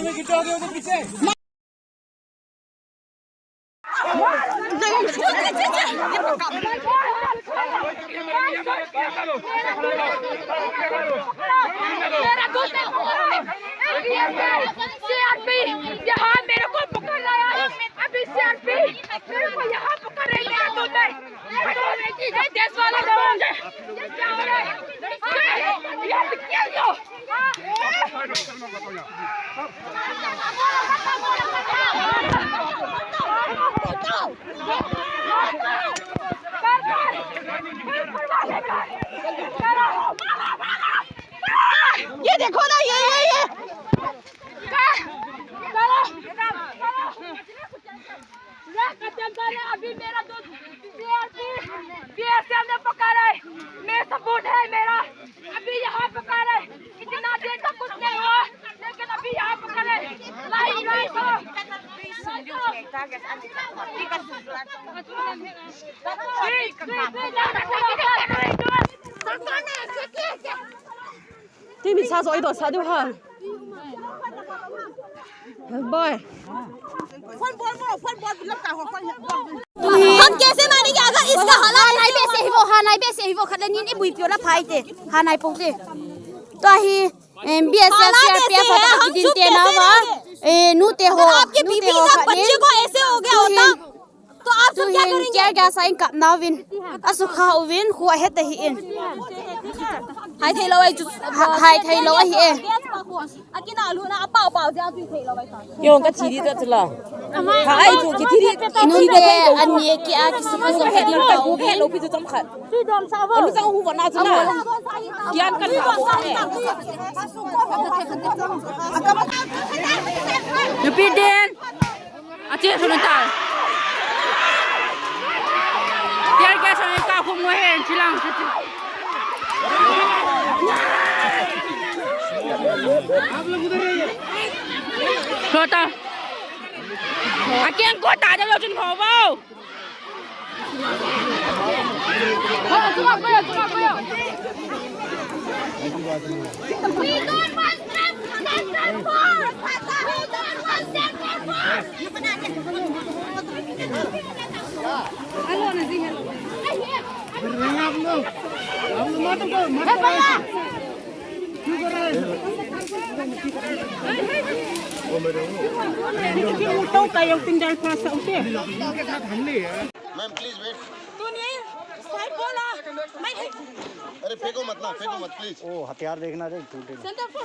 में गिट्टो आ गए उधर पीछे यहाँ मेरे को पकड़ लाया है अभी सीआरपी मेरे को यहाँ पकड़ रही है तो देश वाला लोग ये क्या हो रहा है ये क्या हो ये देखो ना ये अभी मेरा दोस्त बीएसएफ ने पकड़ा है मेरा सबूत है मेरा अभी यहाँ पकड़ा है इतना देर तक कुछ नहीं हुआ लेकिन अभी यहाँ पकड़ा है这米杀手一朵杀就好。boy हम कैसे मानेंगे अगर इसका हालात हानाई पे से ही वो खतरनाक नहीं बुई पियोला फाइटे हानाई पोते तो ही बीएसएफ सीआरपीएफ हम दिन ते ना वा नूते हो आपके बीबी का बच्चे को ऐसे हो गया होता तो आप सब क्या करेंगे क्या क्या साइन का नाविन असुखा उविन हुआ है तही इन हाय थे लो ही ए अकिना आलू ना पाव पाव जा तू थे लो用个体力的了，他爱做体力，इन्हों दे अन्य क्या किसी को समझ नहीं आता 我看路比就这么看，你这个我拿着呢，第二个他我看。你别点，啊，这是能打。第二个上面打红我人去了，说到，啊，见过打的要进跑包。不要。We don't want stand for. We don't want stand ma'am please wait अरे फेंको मत प्लीज ओ हथियार देखना रे टूटे for.